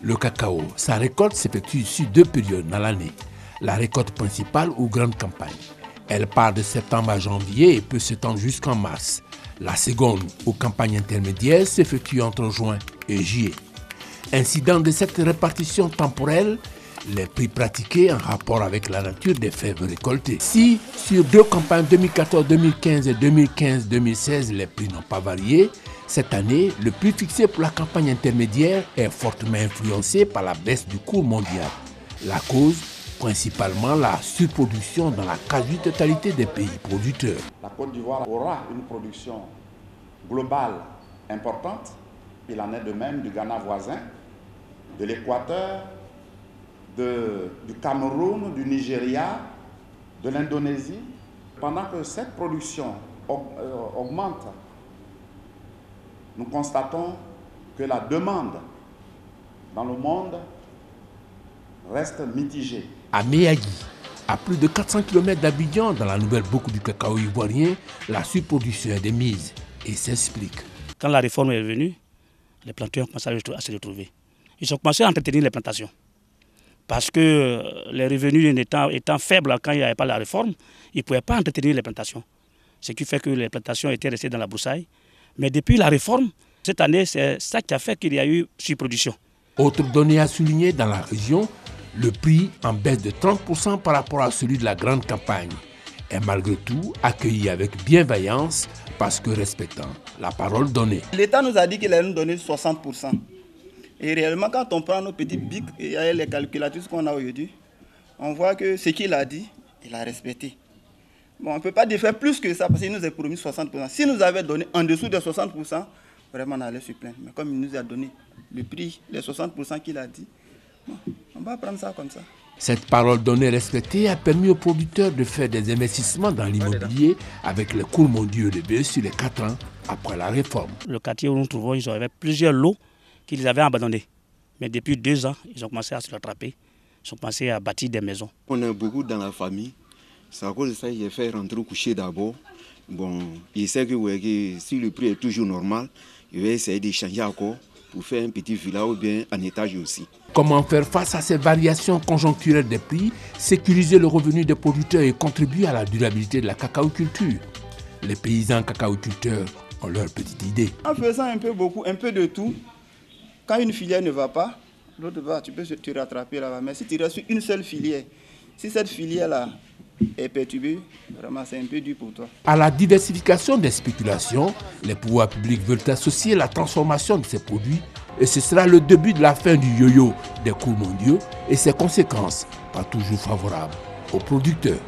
Le cacao, sa récolte s'effectue sur 2 périodes dans l'année. La récolte principale ou grande campagne. Elle part de septembre à janvier et peut s'étendre jusqu'en mars. La seconde ou campagne intermédiaire s'effectue entre juin et juillet. Incident de cette répartition temporelle, les prix pratiqués en rapport avec la nature des fèves récoltées. Si sur 2 campagnes 2014-2015 et 2015-2016 les prix n'ont pas varié, cette année, le prix fixé pour la campagne intermédiaire est fortement influencé par la baisse du cours mondial. La cause, principalement la surproduction dans la quasi-totalité des pays producteurs. La Côte d'Ivoire aura une production globale importante. Il en est de même du Ghana voisin, de l'Équateur, du Cameroun, du Nigeria, de l'Indonésie. Pendant que cette production augmente, nous constatons que la demande dans le monde reste mitigée. À Méagui, à plus de 400 km d'Abidjan, dans la nouvelle boucle du cacao ivoirien, la surproduction est de mise et s'explique. Quand la réforme est venue, les planteurs ont commencé à se retrouver. Ils ont commencé à entretenir les plantations. Parce que les revenus étant faibles quand il n'y avait pas la réforme, ils ne pouvaient pas entretenir les plantations. Ce qui fait que les plantations étaient restées dans la broussaille. Mais depuis la réforme, cette année, c'est ça qui a fait qu'il y a eu surproduction. Autre donnée à souligner dans la région, le prix en baisse de 30% par rapport à celui de la grande campagne est malgré tout accueilli avec bienveillance parce que respectant la parole donnée. L'État nous a dit qu'il allait nous donner 60%. Et réellement, quand on prend nos petits bics et les calculatrices qu'on a aujourd'hui, on voit que ce qu'il a dit, il a respecté. Bon, on ne peut pas faire plus que ça parce qu'il nous a promis 60%. S'il nous avait donné en dessous de 60%, vraiment on allait se plaindre. Mais comme il nous a donné le prix, les 60% qu'il a dit, bon, on va prendre ça comme ça. Cette parole donnée et respectée a permis aux producteurs de faire des investissements dans l'immobilier avec les cours mondiaux de BE sur les 4 ans après la réforme. Le quartier où nous nous trouvons, ils avaient plusieurs lots qu'ils avaient abandonnés. Mais depuis 2 ans, ils ont commencé à se rattraper. Ils ont commencé à bâtir des maisons. On est beaucoup dans la famille. C'est à cause de ça qu'il fait rentrer coucher d'abord. Bon, il sait que si le prix est toujours normal, il va essayer d'échanger encore pour faire un petit villa ou bien un étage aussi. Comment faire face à ces variations conjoncturelles des prix, sécuriser le revenu des producteurs et contribuer à la durabilité de la cacaoculture? Les paysans cacaoculteurs ont leur petite idée. En faisant un peu de tout, quand une filière ne va pas, l'autre va, tu peux te rattraper là-bas. Mais si tu restes sur une seule filière, si cette filière-là est perturbée, vraiment c'est un peu dur pour toi. À la diversification des spéculations, les pouvoirs publics veulent associer la transformation de ces produits et ce sera le début de la fin du yo-yo des cours mondiaux et ses conséquences pas toujours favorables aux producteurs.